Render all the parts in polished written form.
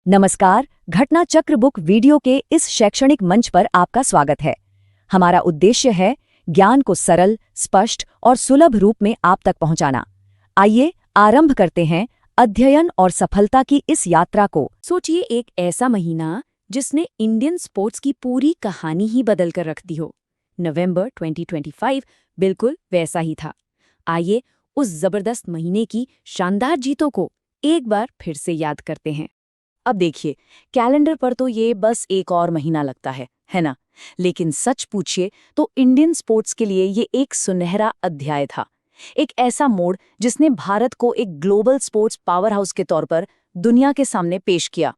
नमस्कार, घटना चक्र बुक वीडियो के इस शैक्षणिक मंच पर आपका स्वागत है। हमारा उद्देश्य है ज्ञान को सरल, स्पष्ट और सुलभ रूप में आप तक पहुंचाना। आइए आरंभ करते हैं अध्ययन और सफलता की इस यात्रा को। सोचिए एक ऐसा महीना जिसने इंडियन स्पोर्ट्स की पूरी कहानी ही बदल कर रख दी हो। नवंबर 2025 बिल्कुल वैसा ही था। आइए उस जबरदस्त महीने की शानदार जीतों को एक बार फिर से याद करते हैं। अब देखिए, कैलेंडर पर तो ये बस एक और महीना लगता है ना? लेकिन सच पूछिए तो इंडियन स्पोर्ट्स के लिए ये एक सुनहरा अध्याय था। एक ऐसा मोड़ जिसने भारत को एक ग्लोबल स्पोर्ट्स पावर हाउस के तौर पर दुनिया के सामने पेश किया।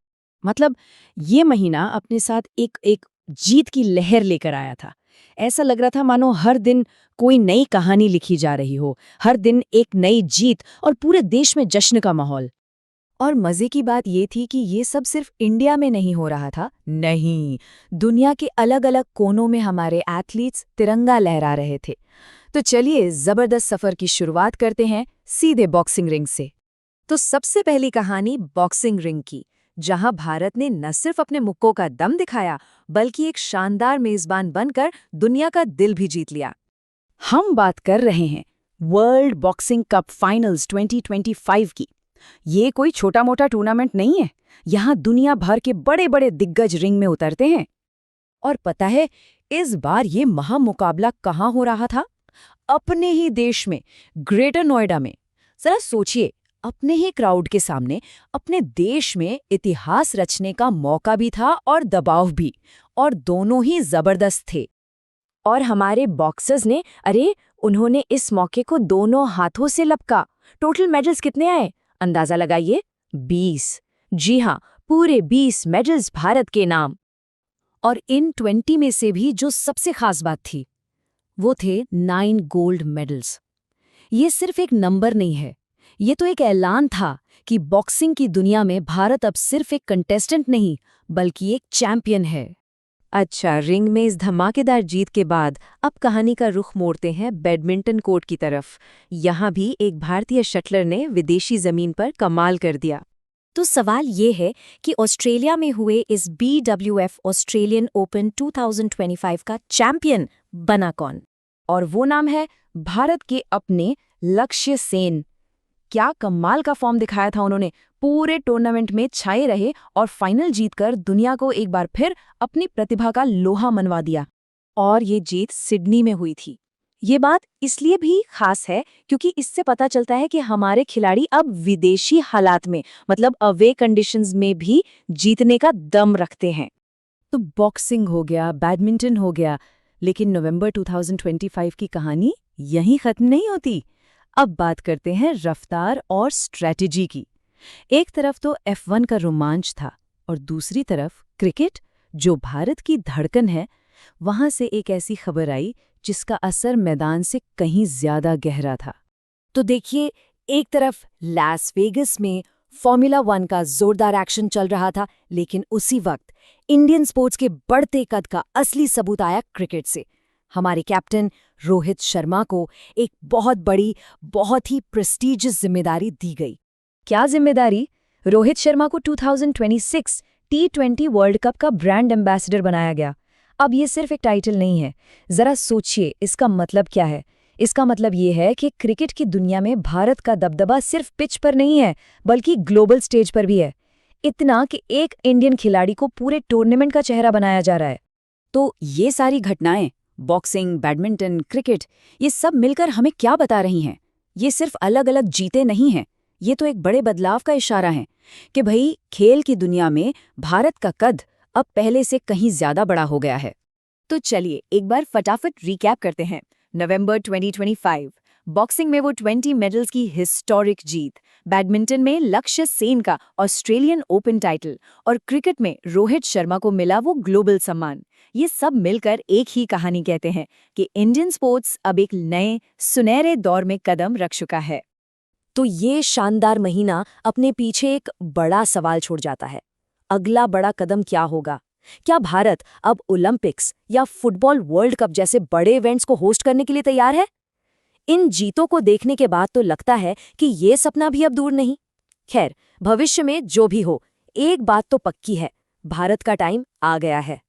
मतलब ये महीना अपने साथ एक एक जीत की लहर लेकर आया था। ऐसा लग रहा था मानो हर दिन कोई नई कहानी लिखी जा रही हो, हर दिन एक नई जीत और पूरे देश में जश्न का माहौल। और मजे की बात ये थी कि ये सब सिर्फ इंडिया में नहीं हो रहा था। नहीं, दुनिया के अलग अलग कोनों में हमारे एथलीट्स तिरंगा लहरा रहे थे। तो चलिए जबरदस्त सफर की शुरुआत करते हैं सीधे बॉक्सिंग रिंग से। तो सबसे पहली कहानी बॉक्सिंग रिंग की, जहां भारत ने न सिर्फ अपने मुक्कों का दम दिखाया बल्कि एक शानदार मेजबान बनकर दुनिया का दिल भी जीत लिया। हम बात कर रहे हैं वर्ल्ड बॉक्सिंग कप फाइनल्स 2025 की। ये कोई छोटा मोटा टूर्नामेंट नहीं है। यहाँ दुनिया भर के बड़े बड़े दिग्गज रिंग में उतरते हैं। और पता है इस बार ये महामुकाबला कहाँ हो रहा था? अपने ही देश में, ग्रेटर नोएडा में। जरा सोचिए, अपने ही क्राउड के सामने अपने देश में इतिहास रचने का मौका भी था और दबाव भी, और दोनों ही जबरदस्त थे। और हमारे बॉक्सर्स ने, उन्होंने इस मौके को दोनों हाथों से लपका। टोटल मेडल्स कितने आए अंदाजा लगाइए? 20। जी हाँ, पूरे 20 मेडल्स भारत के नाम। और इन 20 में से भी जो सबसे खास बात थी वो थे 9 गोल्ड मेडल्स। ये सिर्फ एक नंबर नहीं है, ये तो एक ऐलान था कि बॉक्सिंग की दुनिया में भारत अब सिर्फ एक कंटेस्टेंट नहीं बल्कि एक चैंपियन है। अच्छा, रिंग में इस धमाकेदार जीत के बाद अब कहानी का रुख मोड़ते हैं बैडमिंटन कोर्ट की तरफ। यहाँ भी एक भारतीय शटलर ने विदेशी जमीन पर कमाल कर दिया। तो सवाल ये है कि ऑस्ट्रेलिया में हुए इस BWF ऑस्ट्रेलियन ओपन 2025 का चैंपियन बना कौन? और वो नाम है भारत के अपने लक्ष्य सेन। क्या कमाल का फॉर्म दिखाया था उन्होंने, पूरे टूर्नामेंट में छाए रहे और फाइनल जीतकर दुनिया को एक बार फिर अपनी प्रतिभा का लोहा मनवा दिया। और ये जीत सिडनी में हुई थी। ये बात इसलिए भी खास है क्योंकि इससे पता चलता है कि हमारे खिलाड़ी अब विदेशी हालात में, मतलब अवे कंडीशंस में भी जीतने का दम रखते हैं। तो बॉक्सिंग हो गया, बैडमिंटन हो गया, लेकिन नवंबर 2025 की कहानी यहीं खत्म नहीं होती। अब बात करते हैं रफ्तार और स्ट्रैटेजी की। एक तरफ तो F1 का रोमांच था और दूसरी तरफ क्रिकेट, जो भारत की धड़कन है। वहां से एक ऐसी खबर आई जिसका असर मैदान से कहीं ज्यादा गहरा था। तो देखिए, एक तरफ लास वेगस में फॉर्मूला 1 का जोरदार एक्शन चल रहा था, लेकिन उसी वक्त इंडियन स्पोर्ट्स के बढ़ते कद का असली सबूत आया क्रिकेट से। हमारे कैप्टन रोहित शर्मा को एक बहुत बड़ी, बहुत ही प्रेस्टीजियस जिम्मेदारी दी गई। क्या जिम्मेदारी? रोहित शर्मा को 2026 T20 वर्ल्ड कप का ब्रांड एम्बेसडर बनाया गया। अब ये सिर्फ एक टाइटल नहीं है। जरा सोचिए, इसका मतलब क्या है? इसका मतलब ये है कि क्रिकेट की दुनिया में भारत का दबदबा सिर्फ पिच पर नहीं है बल्कि ग्लोबल स्टेज पर भी है। इतना कि एक इंडियन खिलाड़ी को पूरे टूर्नामेंट का चेहरा बनाया जा रहा है। तो ये सारी घटनाएं, बॉक्सिंग, बैडमिंटन, क्रिकेट, ये सब मिलकर हमें क्या बता रही हैं? ये सिर्फ अलग अलग जीते नहीं हैं, ये तो एक बड़े बदलाव का इशारा है कि भाई खेल की दुनिया में भारत का कद अब पहले से कहीं ज्यादा बड़ा हो गया है। तो चलिए एक बार फटाफट रिकैप करते हैं। नवंबर 2025 बॉक्सिंग में वो 20 मेडल्स की हिस्टोरिक जीत, बैडमिंटन में लक्ष्य सेन का ऑस्ट्रेलियन ओपन टाइटल और क्रिकेट में रोहित शर्मा को मिला वो ग्लोबल सम्मान। ये सब मिलकर एक ही कहानी कहते हैं कि इंडियन स्पोर्ट्स अब एक नए सुनहरे दौर में कदम रख चुका है। तो ये शानदार महीना अपने पीछे एक बड़ा सवाल छोड़ जाता है। अगला बड़ा कदम क्या होगा? क्या भारत अब ओलंपिक्स या फुटबॉल वर्ल्ड कप जैसे बड़े इवेंट्स को होस्ट करने के लिए तैयार है? इन जीतों को देखने के बाद तो लगता है कि ये सपना भी अब दूर नहीं। खैर, भविष्य में जो भी हो, एक बात तो पक्की है, भारत का टाइम आ गया है।